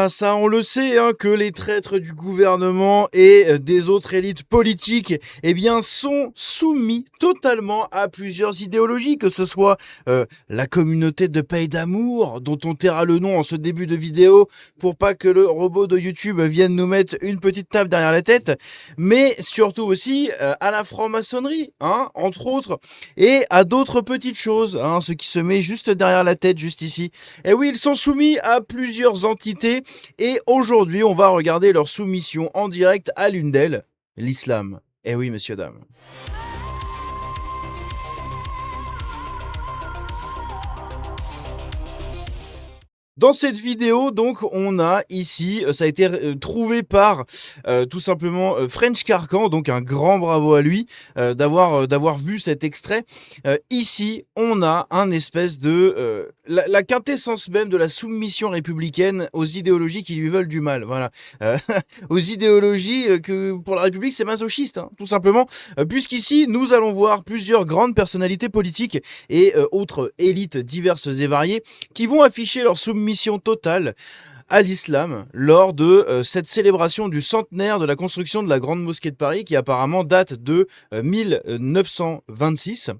Voilà, ça on le sait, hein, que les traîtres du gouvernement et des autres élites politiques, eh bien, sont soumis totalement à plusieurs idéologies, que ce soit la communauté de paix et d'amour, dont on taira le nom en ce début de vidéo pour pas que le robot de YouTube vienne nous mettre une petite tape derrière la tête, mais surtout aussi à la franc-maçonnerie, hein, entre autres, et à d'autres petites choses, hein, ce qui se met juste derrière la tête, juste ici. Et oui, ils sont soumis à plusieurs entités et aujourd'hui, on va regarder leur soumission en direct à l'une d'elles, l'islam. Eh oui, messieurs, dames. Dans cette vidéo, donc, on a ici, ça a été trouvé par tout simplement French Carcan, donc un grand bravo à lui d'avoir vu cet extrait. Ici, on a un espèce de la quintessence même de la soumission républicaine aux idéologies qui lui veulent du mal. Voilà, aux idéologies que pour la République c'est masochiste, hein, tout simplement, puisqu'ici nous allons voir plusieurs grandes personnalités politiques et autres élites diverses et variées qui vont afficher leur soumission totale à l'islam lors de cette célébration du centenaire de la construction de la Grande Mosquée de Paris qui apparemment date de 1926.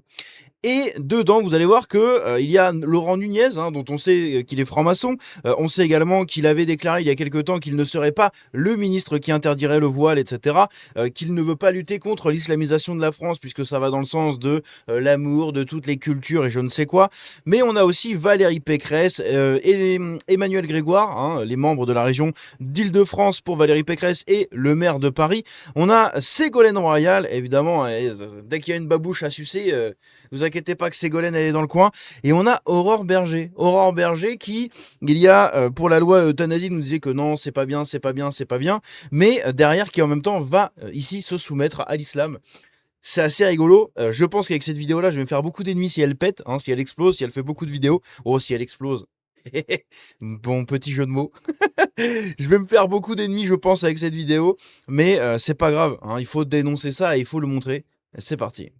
Et dedans, vous allez voir que il y a Laurent Nunez, hein, dont on sait qu'il est franc-maçon. On sait également qu'il avait déclaré il y a quelque temps qu'il ne serait pas le ministre qui interdirait le voile, etc. Qu'il ne veut pas lutter contre l'islamisation de la France, puisque ça va dans le sens de l'amour, de toutes les cultures et je ne sais quoi. Mais on a aussi Valérie Pécresse et Emmanuel Grégoire, hein, les membres de la région d'Île-de-France pour Valérie Pécresse et le maire de Paris. On a Ségolène Royal, évidemment, dès qu'il y a une babouche à sucer... vous inquiétez pas que Ségolène elle est dans le coin. Et on a Aurore Berger. Aurore Berger qui, il y a pour la loi euthanasie, nous disait que non, c'est pas bien, c'est pas bien, c'est pas bien. Mais derrière qui en même temps va ici se soumettre à l'islam. C'est assez rigolo. Je pense qu'avec cette vidéo-là, je vais me faire beaucoup d'ennemis si elle pète, hein, si elle explose, si elle fait beaucoup de vidéos. Oh, si elle explose. Bon, petit jeu de mots. Je vais me faire beaucoup d'ennemis, je pense, avec cette vidéo. Mais c'est pas grave, hein, il faut dénoncer ça et il faut le montrer. C'est parti.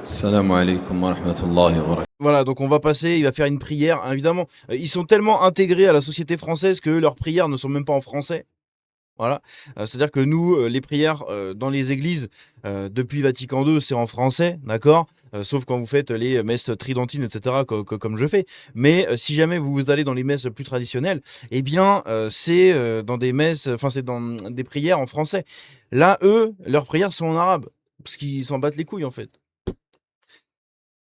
Salam alaikum wa rahmatullahi wa barakatuh. Voilà, donc on va passer, il va faire une prière. Évidemment, ils sont tellement intégrés à la société française que leurs prières ne sont même pas en français. Voilà, c'est-à-dire que nous, les prières dans les églises depuis Vatican II, c'est en français, d'accord, sauf quand vous faites les messes tridentines, etc., comme je fais. Mais si jamais vous allez dans les messes plus traditionnelles, eh bien, c'est dans des messes, enfin, c'est dans des prières en français. Là, eux, leurs prières sont en arabe, parce qu'ils s'en battent les couilles, en fait.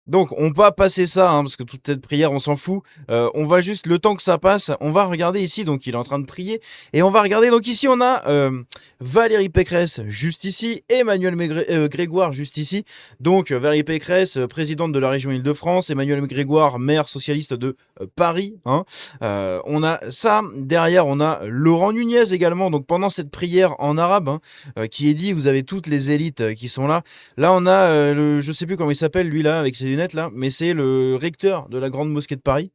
Donc, on va passer ça, hein, parce que toute cette prière, on s'en fout. On va juste, le temps que ça passe, on va regarder ici, donc il est en train de prier. Et on va regarder, donc ici, on a Valérie Pécresse, juste ici, Emmanuel Grégoire, juste ici. Donc, Valérie Pécresse, présidente de la région Île-de-France, Emmanuel Grégoire, maire socialiste de Paris. Hein. On a ça, derrière, on a Laurent Nunez également, donc pendant cette prière en arabe, hein, qui est dit, vous avez toutes les élites qui sont là. Là, on a, je sais plus comment il s'appelle, lui, là, avec ses lunettes, là, mais c'est le recteur de la Grande Mosquée de Paris.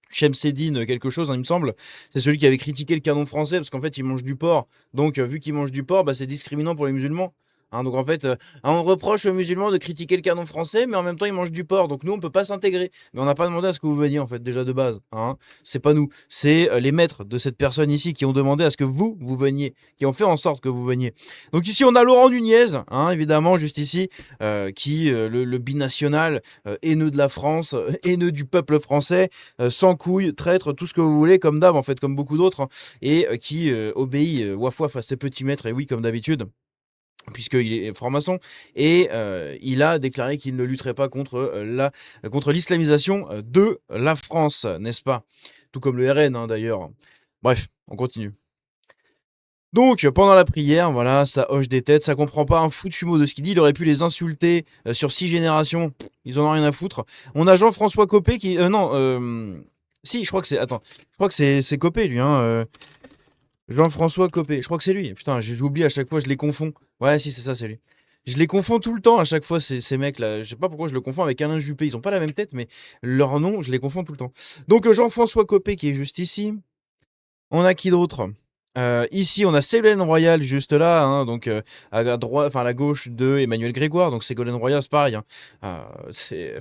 Chemseddine quelque chose, hein, il me semble. C'est celui qui avait critiqué le canon français, parce qu'en fait, il mange du porc. Donc, vu qu'il mange du porc, bah, c'est discriminant pour les musulmans. Hein, donc en fait, on reproche aux musulmans de critiquer le canon français, mais en même temps ils mangent du porc. Donc nous on peut pas s'intégrer. Mais on n'a pas demandé à ce que vous veniez en fait déjà de base. Hein. C'est pas nous, c'est les maîtres de cette personne ici qui ont demandé à ce que vous veniez, qui ont fait en sorte que vous veniez. Donc ici on a Laurent Nunez, hein, évidemment juste ici, qui le binational, haineux de la France, haineux du peuple français, sans couilles, traître, tout ce que vous voulez, comme d'hab en fait, comme beaucoup d'autres, hein, et qui obéit waf waf à ses petits maîtres. Et oui, comme d'habitude, puisqu'il est franc-maçon, et il a déclaré qu'il ne lutterait pas contre l'islamisation de la France, n'est-ce pas? Tout comme le RN, hein, d'ailleurs. Bref, on continue. Donc, pendant la prière, voilà, ça hoche des têtes, ça comprend pas un foutu mot de ce qu'il dit, il aurait pu les insulter sur 6 générations, ils en ont rien à foutre. On a Jean-François Copé qui... si, je crois que c'est... Attends, je crois que c'est Copé, lui, hein. Jean-François Copé, je crois que c'est lui. Putain, j'oublie à chaque fois, je les confonds. Ouais, si, c'est ça, c'est lui. Je les confonds tout le temps à chaque fois, ces mecs-là. Je sais pas pourquoi je le confonds avec Alain Juppé. Ils ont pas la même tête, mais leur nom, je les confonds tout le temps. Donc, Jean-François Copé qui est juste ici. On a qui d'autre? Ici, on a Ségolène Royal juste là, hein, donc à droite, enfin à la gauche de Emmanuel Grégoire. Donc Ségolène Royal, c'est pareil. Hein. C'est.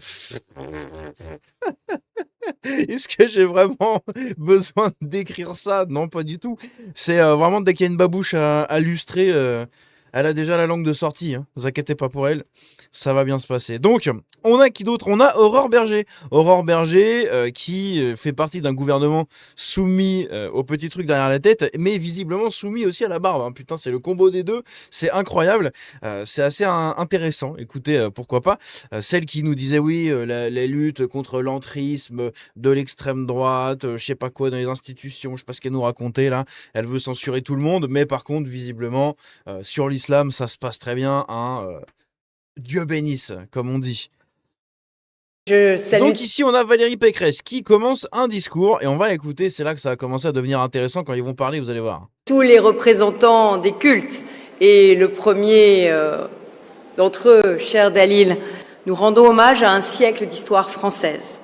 Est-ce que j'ai vraiment besoin de décrire ça? Non, pas du tout. C'est vraiment dès qu'il y a une babouche à lustrer, elle a déjà la langue de sortie. Hein. Vous inquiétez pas pour elle, ça va bien se passer. Donc, on a qui d'autre? On a Aurore Berger. Aurore Berger qui fait partie d'un gouvernement soumis au petit truc derrière la tête, mais visiblement soumis aussi à la barbe. Hein. Putain, c'est le combo des deux. C'est incroyable. C'est assez intéressant. Écoutez, pourquoi pas. Celle qui nous disait oui, la lutte contre l'entrisme de l'extrême droite, je sais pas quoi dans les institutions, je sais pas ce qu'elle nous racontait là. Elle veut censurer tout le monde, mais par contre, visiblement, sur l'islam, ça se passe très bien. Hein, Dieu bénisse, comme on dit. Je salue Donc ici, on a Valérie Pécresse qui commence un discours et on va écouter. C'est là que ça va commencer à devenir intéressant quand ils vont parler, vous allez voir. tous les représentants des cultes et le premier d'entre eux, cher Dalil, nous rendons hommage à un siècle d'histoire française.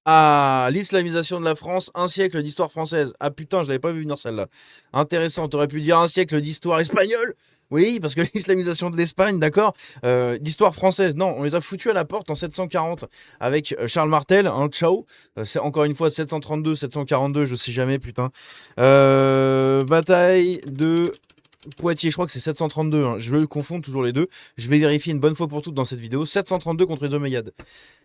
Ah, l'islamisation de la France, un siècle d'histoire française. Ah putain, je l'avais pas vu venir celle-là. Intéressant, t'aurais pu dire un siècle d'histoire espagnole. Oui, parce que l'islamisation de l'Espagne, d'accord. D'histoire française, non, on les a foutus à la porte en 740 avec Charles Martel, hein, ciao. C'est encore une fois 732, 742, je sais jamais, putain. Bataille de Poitiers, je crois que c'est 732, hein. Je confonds toujours les deux. Je vais vérifier une bonne fois pour toutes dans cette vidéo. 732 contre les Omeyyades.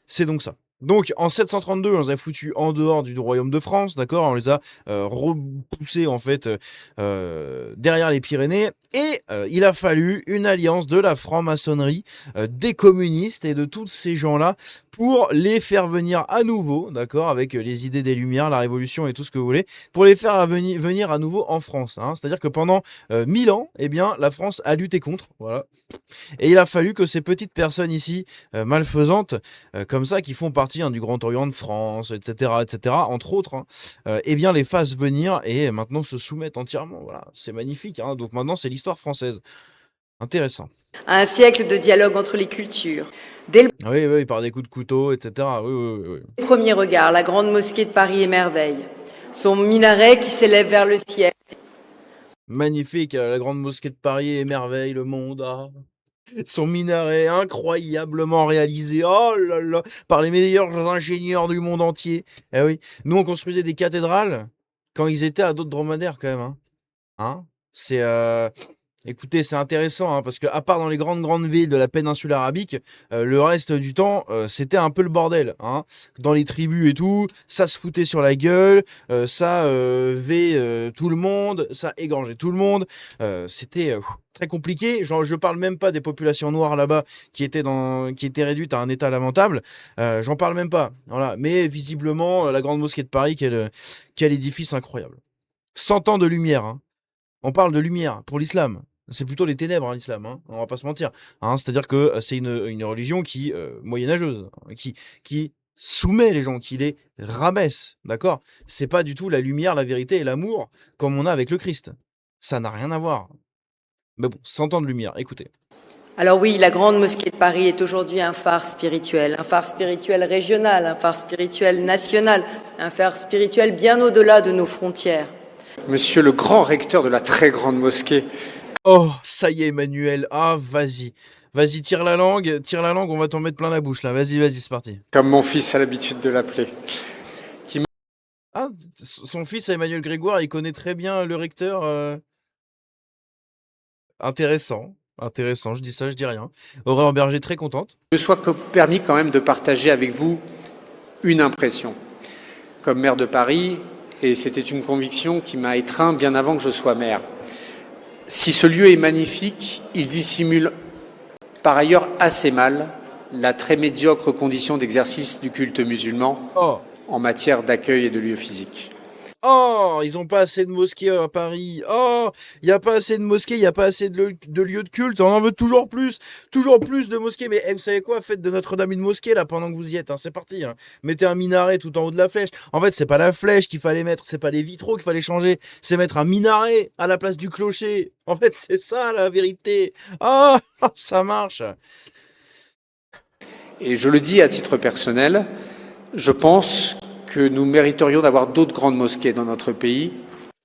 C'est donc ça. Donc en 732, on les a foutus en dehors du royaume de France, d'accord. On les a repoussés en fait derrière les Pyrénées. Et il a fallu une alliance de la franc-maçonnerie, des communistes et de tous ces gens-là pour les faire venir à nouveau, d'accord, avec les idées des Lumières, la Révolution et tout ce que vous voulez, pour les faire venir à nouveau en France. Hein. C'est-à-dire que pendant 1000 ans, eh bien, la France a lutté contre, voilà. Et il a fallu que ces petites personnes ici, malfaisantes, comme ça, qui font partie du Grand Orient de France, etc., entre autres, hein, eh bien, les fassent venir et maintenant se soumettent entièrement. Voilà, c'est magnifique. Hein. Donc maintenant, c'est l'histoire française. Intéressant. À un siècle de dialogue entre les cultures. Oui, par des coups de couteau, etc. Oui. Premier regard, la grande mosquée de Paris émerveille. Son minaret qui s'élève vers le ciel. Magnifique, la grande mosquée de Paris émerveille le monde. Ah. Son minaret incroyablement réalisé, oh là là, par les meilleurs ingénieurs du monde entier. Eh oui, nous on construisait des cathédrales quand ils étaient à d'autres dromadaires quand même. Hein, c'est écoutez, c'est intéressant hein, parce que à part dans les grandes villes de la péninsule arabique, le reste du temps, c'était un peu le bordel. Hein. Dans les tribus et tout, ça se foutait sur la gueule, ça tout le monde, ça égrangeait tout le monde. C'était très compliqué. Genre, je parle même pas des populations noires là-bas qui étaient réduites à un état lamentable. J'en parle même pas. Voilà. Mais visiblement, la grande mosquée de Paris, quel édifice incroyable. 100 ans de lumière. Hein. On parle de lumière pour l'islam. C'est plutôt les ténèbres, hein, l'islam. Hein. On va pas se mentir. Hein, c'est-à-dire que c'est une religion qui moyenâgeuse, qui soumet les gens, qui les rabaisse. D'accord. C'est pas du tout la lumière, la vérité et l'amour comme on a avec le Christ. Ça n'a rien à voir. Mais bon, 100 ans de lumière. Écoutez. Alors oui, la grande mosquée de Paris est aujourd'hui un phare spirituel régional, un phare spirituel national, un phare spirituel bien au-delà de nos frontières. Monsieur le grand recteur de la très grande mosquée. Oh, ça y est, Emmanuel. Ah, vas-y. Vas-y, tire la langue, on va t'en mettre plein la bouche là. Vas-y, c'est parti. Comme mon fils a l'habitude de l'appeler. Ah, son fils, Emmanuel Grégoire, il connaît très bien le recteur. Intéressant, je dis ça, je dis rien. Aurore Berger, très contente. Je me sois permis quand même de partager avec vous une impression. Comme maire de Paris, et c'était une conviction qui m'a étreint bien avant que je sois maire. Si ce lieu est magnifique, il dissimule par ailleurs assez mal la très médiocre condition d'exercice du culte musulman en matière d'accueil et de lieux physiques. Oh, ils ont pas assez de mosquées à Paris. Oh, il y a pas assez de mosquées, il y a pas assez de lieux de culte. On en veut toujours plus de mosquées. Mais vous savez quoi, faites de Notre-Dame une mosquée là pendant que vous y êtes. Hein. C'est parti. Hein. Mettez un minaret tout en haut de la flèche. En fait, c'est pas la flèche qu'il fallait mettre, c'est pas des vitraux qu'il fallait changer, c'est mettre un minaret à la place du clocher. En fait, c'est ça la vérité. Ah, ça marche. Et je le dis à titre personnel, je pense que nous mériterions d'avoir d'autres grandes mosquées dans notre pays.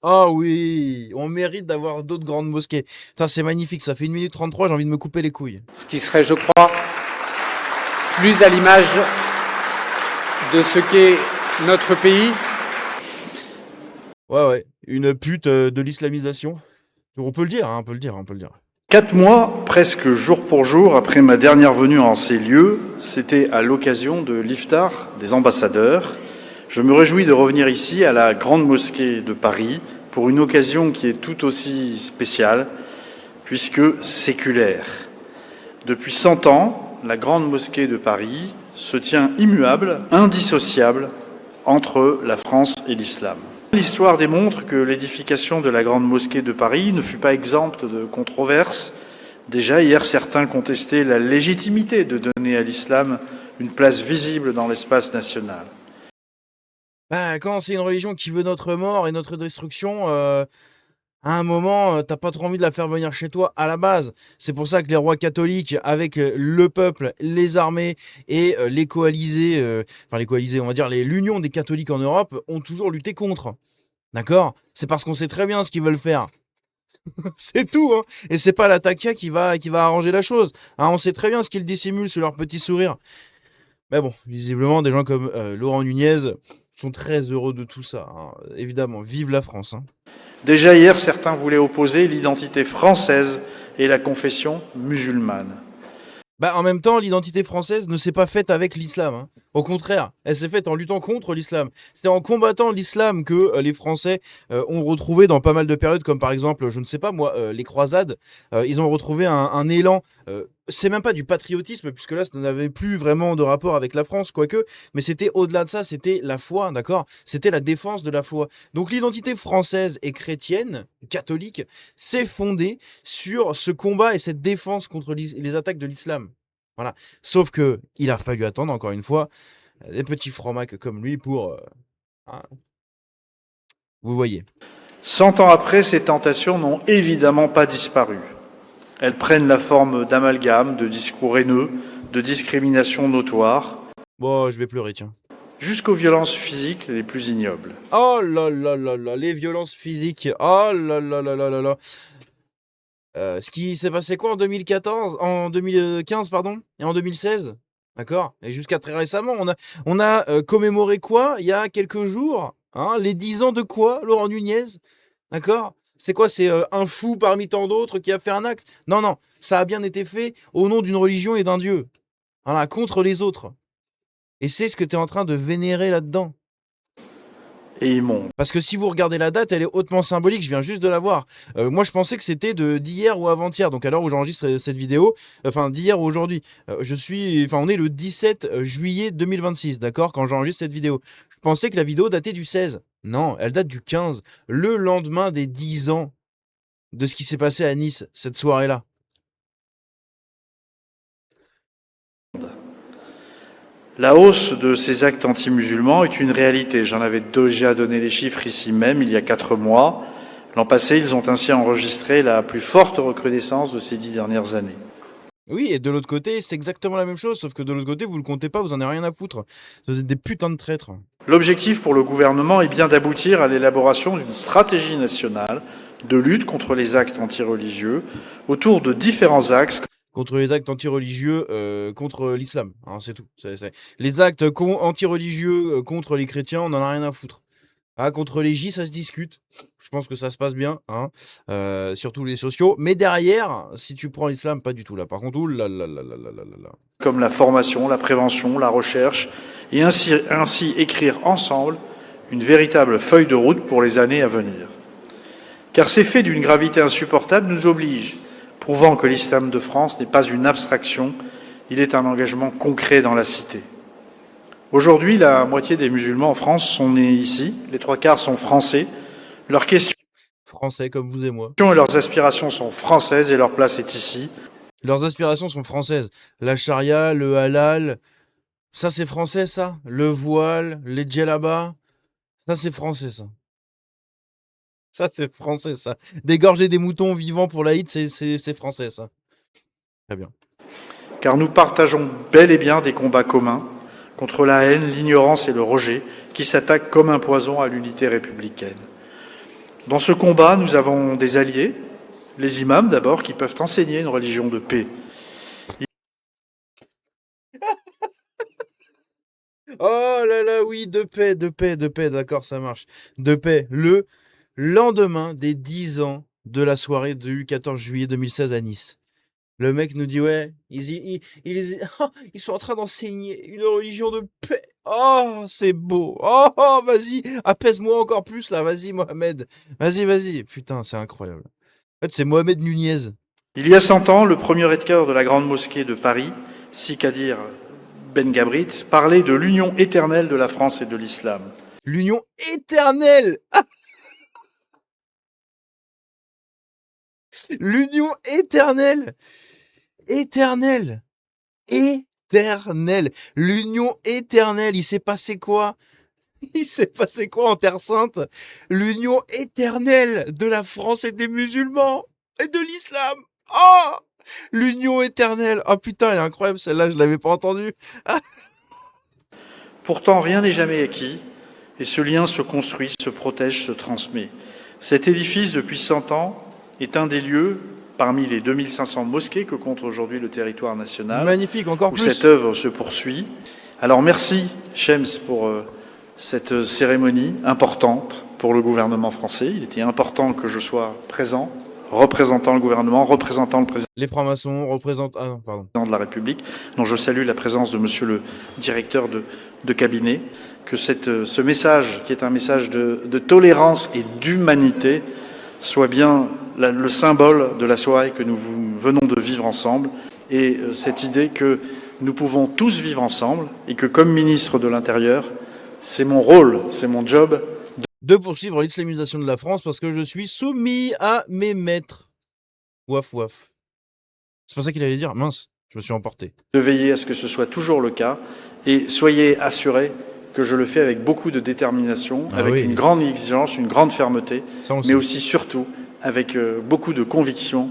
Ah oui, on mérite d'avoir d'autres grandes mosquées. Ça, c'est magnifique, ça fait 1 minute 33, j'ai envie de me couper les couilles. Ce qui serait, je crois, plus à l'image de ce qu'est notre pays. Ouais, une pute de l'islamisation. On peut le dire, hein, on peut le dire. 4 mois, presque jour pour jour, après ma dernière venue en ces lieux, c'était à l'occasion de l'Iftar des ambassadeurs. Je me réjouis de revenir ici, à la Grande Mosquée de Paris, pour une occasion qui est tout aussi spéciale, puisque séculaire. Depuis 100 ans, la Grande Mosquée de Paris se tient immuable, indissociable, entre la France et l'islam. L'histoire démontre que l'édification de la Grande Mosquée de Paris ne fut pas exempte de controverses. Déjà, hier, certains contestaient la légitimité de donner à l'islam une place visible dans l'espace national. Bah, quand c'est une religion qui veut notre mort et notre destruction, à un moment, t'as pas trop envie de la faire venir chez toi à la base. C'est pour ça que les rois catholiques, avec le peuple, les armées et les coalisés, on va dire l'union des catholiques en Europe, ont toujours lutté contre. D'accord? C'est parce qu'on sait très bien ce qu'ils veulent faire. C'est tout, hein. Et c'est pas la taquia qui va arranger la chose. Hein, on sait très bien ce qu'ils dissimulent sous leur petit sourire. Mais bon, visiblement, des gens comme Laurent Nunez sont très heureux de tout ça. Hein. Évidemment, vive la France. Hein. Déjà hier, certains voulaient opposer l'identité française et la confession musulmane. Bah, en même temps, l'identité française ne s'est pas faite avec l'islam. Hein. Au contraire, elle s'est faite en luttant contre l'islam. C'est en combattant l'islam que les Français ont retrouvé dans pas mal de périodes, comme par exemple, je ne sais pas moi, les croisades. Ils ont retrouvé un élan. C'est même pas du patriotisme, puisque là, ça n'avait plus vraiment de rapport avec la France, quoique. Mais c'était au-delà de ça, c'était la foi, d'accord? C'était la défense de la foi. Donc l'identité française et chrétienne, catholique, s'est fondée sur ce combat et cette défense contre les attaques de l'islam. Voilà. Sauf que il a fallu attendre, encore une fois, des petits francs-macs comme lui pour... hein, vous voyez. 100 ans après, ces tentations n'ont évidemment pas disparu. Elles prennent la forme d'amalgames, de discours haineux, de discriminations notoires, Bon, je vais pleurer, tiens. jusqu'aux violences physiques les plus ignobles. Oh là là là là, les violences physiques. Oh là là là là là là. Ce qui s'est passé quoi en 2014, en 2015 pardon, et en 2016, d'accord? Et jusqu'à très récemment, on a commémoré quoi il y a quelques jours, hein, les 10 ans de quoi, Laurent Nunez, d'accord? C'est quoi? C'est un fou parmi tant d'autres qui a fait un acte? Non, non, ça a bien été fait au nom d'une religion et d'un dieu, voilà, contre les autres. Et c'est ce que tu es en train de vénérer là-dedans. Et immondes. Parce que si vous regardez la date, elle est hautement symbolique, je viens juste de la voir. Moi, je pensais que c'était d'hier ou avant-hier, donc à l'heure où j'enregistre cette vidéo, enfin d'hier ou aujourd'hui. On est le 17 juillet 2026, d'accord, quand j'enregistre cette vidéo. Je pensais que la vidéo datait du 16. Non, elle date du 15, le lendemain des 10 ans de ce qui s'est passé à Nice, cette soirée-là. La hausse de ces actes anti-musulmans est une réalité. J'en avais déjà donné les chiffres ici même, il y a 4 mois. L'an passé, ils ont ainsi enregistré la plus forte recrudescence de ces 10 dernières années. Oui, et de l'autre côté, c'est exactement la même chose, sauf que de l'autre côté, vous le comptez pas, vous en avez rien à foutre. Vous êtes des putains de traîtres. L'objectif pour le gouvernement est bien d'aboutir à l'élaboration d'une stratégie nationale de lutte contre les actes antireligieux autour de différents axes. Contre les actes antireligieux contre l'islam, hein, c'est tout. Les actes antireligieux contre les chrétiens, on en a rien à foutre. Ah, contre les J, ça se discute. Je pense que ça se passe bien, hein, surtout les sociaux. Mais derrière, si tu prends l'islam, pas du tout. Là, par contre, Comme la formation, la prévention, la recherche, et ainsi écrire ensemble une véritable feuille de route pour les années à venir. Car ces faits d'une gravité insupportable nous obligent, prouvant que l'islam de France n'est pas une abstraction, il est un engagement concret dans la cité. Aujourd'hui, la moitié des musulmans en France sont nés ici, les 3/4 sont français, leurs questions français comme vous et moi. et leurs aspirations sont françaises et leur place est ici. Leurs aspirations sont françaises. La charia, le halal, ça c'est français ça. Le voile, les djellabas, ça c'est français ça. Ça c'est français ça. Dégorger des moutons vivants pour l'Aïd, c'est français ça. Très bien. Car nous partageons bel et bien des combats communs contre la haine, l'ignorance et le rejet qui s'attaquent comme un poison à l'unité républicaine. Dans ce combat, nous avons des alliés, les imams d'abord, qui peuvent enseigner une religion de paix. Oh là là, oui, de paix, d'accord, ça marche. De paix, le lendemain des 10 ans de la soirée du 14 juillet 2016 à Nice. Le mec nous dit, ouais, ils sont en train d'enseigner une religion de paix. Oh, c'est beau. Oh, vas-y, apaise-moi encore plus là, vas-y Mohamed. Vas-y. Putain, c'est incroyable. En fait, c'est Mohamed Nunez. Il y a 100 ans, le premier recteur de la Grande Mosquée de Paris, Si Kadir Ben Gabrit, parlait de l'union éternelle de la France et de l'islam. L'union éternelle. L'union éternelle. Éternelle. L'union éternelle. Il s'est passé quoi en Terre Sainte? L'union éternelle de la France et des musulmans et de l'islam. Oh, l'union éternelle. Oh putain, elle est incroyable celle-là, je l'avais pas entendue. Pourtant, rien n'est jamais acquis, et ce lien se construit, se protège, se transmet. Cet édifice, depuis 100 ans, est un des lieux, parmi les 2500 mosquées que compte aujourd'hui le territoire national, magnifique, encore où plus. cette œuvre se poursuit. Alors merci, Shems, pour cette cérémonie importante pour le gouvernement français. Il était important que je sois présent, représentant le gouvernement, représentant le président Les francs-maçons représentent... Ah non, pardon. de la République, dont je salue la présence de monsieur le directeur de cabinet, que ce message, qui est un message de tolérance et d'humanité, soit bien le symbole de la soirée que nous venons de vivre ensemble, et cette idée que nous pouvons tous vivre ensemble, et que comme ministre de l'Intérieur, c'est mon rôle, c'est mon job, de poursuivre l'islamisation de la France parce que je suis soumis à mes maîtres. Waf. C'est pas ça qu'il allait dire, mince, je me suis emporté. de veiller à ce que ce soit toujours le cas, et soyez assurés que je le fais avec beaucoup de détermination, avec oui. une grande exigence, une grande fermeté, Ça, on le mais sait. aussi, surtout, avec beaucoup de conviction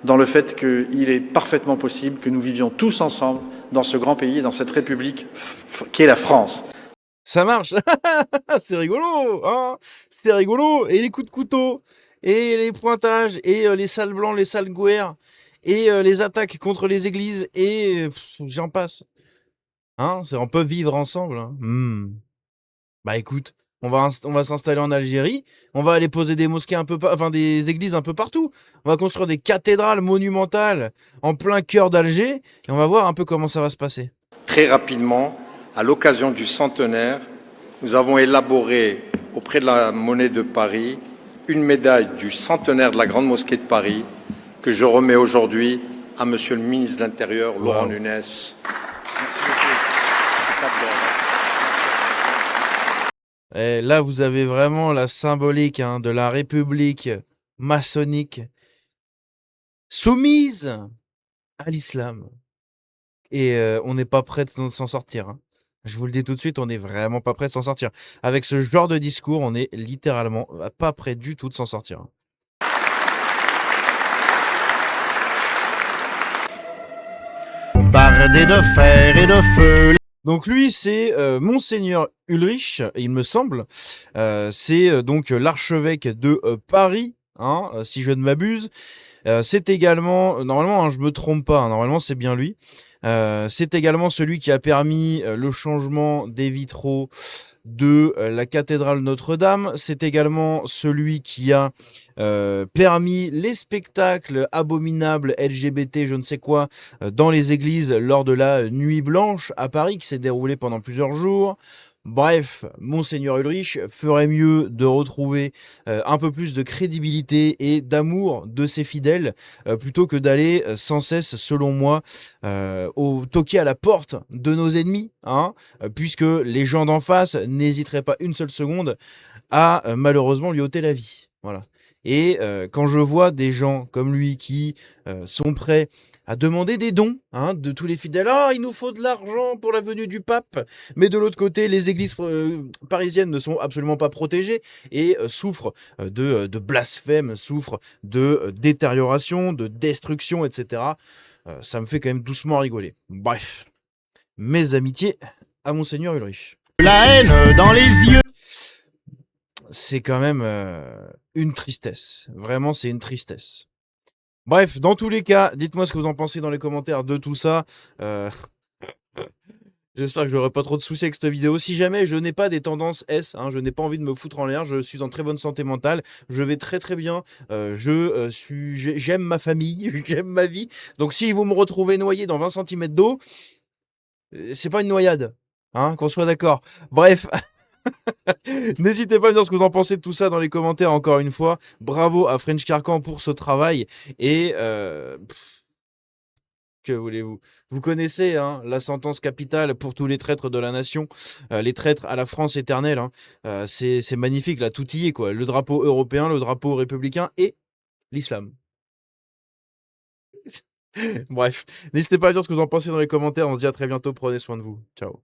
dans le fait qu'il est parfaitement possible que nous vivions tous ensemble dans ce grand pays, dans cette République qui est la France. Ça marche. C'est rigolo, hein. C'est rigolo. Et les coups de couteau, et les pointages, et les salles blancs, les salles guerres, et les attaques contre les églises, et j'en passe. Hein, on peut vivre ensemble. Hein. Bah écoute, on va s'installer en Algérie, on va aller poser des mosquées des églises un peu partout. On va construire des cathédrales monumentales en plein cœur d'Alger, et on va voir un peu comment ça va se passer. Très rapidement, à l'occasion du centenaire, nous avons élaboré auprès de la Monnaie de Paris une médaille du centenaire de la Grande Mosquée de Paris que je remets aujourd'hui à Monsieur le ministre de l'Intérieur, Laurent Nunez. Merci beaucoup. Et là, vous avez vraiment la symbolique de la République maçonnique soumise à l'islam. Et on n'est pas prêt de s'en sortir. Hein. Je vous le dis tout de suite, on n'est vraiment pas prêt de s'en sortir. Avec ce genre de discours, on est littéralement pas prêt du tout de s'en sortir. Bardé de fer et de feu. Donc lui, c'est Monseigneur Ulrich, il me semble. C'est donc l'archevêque de Paris, hein, si je ne m'abuse. C'est également, normalement, je me trompe pas, normalement c'est bien lui. C'est également celui qui a permis le changement des vitraux de la cathédrale Notre-Dame. C'est également celui qui a permis les spectacles abominables LGBT, je ne sais quoi, dans les églises lors de la Nuit Blanche à Paris, qui s'est déroulée pendant plusieurs jours. Bref, Monseigneur Ulrich ferait mieux de retrouver un peu plus de crédibilité et d'amour de ses fidèles plutôt que d'aller sans cesse, selon moi, toquer à la porte de nos ennemis, hein, puisque les gens d'en face n'hésiteraient pas une seule seconde à malheureusement lui ôter la vie. Voilà. Et quand je vois des gens comme lui qui sont prêts à demander des dons de tous les fidèles. Ah, il nous faut de l'argent pour la venue du pape. Mais de l'autre côté, les églises parisiennes ne sont absolument pas protégées et souffrent de blasphème, souffrent de détérioration, de destruction, etc. Ça me fait quand même doucement rigoler. Bref, mes amitiés à Monseigneur Ulrich. La haine dans les yeux. c'est quand même une tristesse. Vraiment, c'est une tristesse. Bref, dans tous les cas, dites-moi ce que vous en pensez dans les commentaires de tout ça. J'espère que je n'aurai pas trop de soucis avec cette vidéo. Si jamais je n'ai pas des tendances S, je n'ai pas envie de me foutre en l'air, je suis en très bonne santé mentale, je vais très très bien, j'aime ma famille, j'aime ma vie. Donc si vous me retrouvez noyé dans 20 cm d'eau, c'est pas une noyade, qu'on soit d'accord. Bref, n'hésitez pas à me dire ce que vous en pensez de tout ça dans les commentaires encore une fois. Bravo à French Carcan pour ce travail et... que voulez-vous? Vous connaissez la sentence capitale pour tous les traîtres de la nation, les traîtres à la France éternelle. C'est magnifique, là, tout y est, quoi. Le drapeau européen, le drapeau républicain et l'islam. Bref, n'hésitez pas à dire ce que vous en pensez dans les commentaires. On se dit à très bientôt. Prenez soin de vous. Ciao.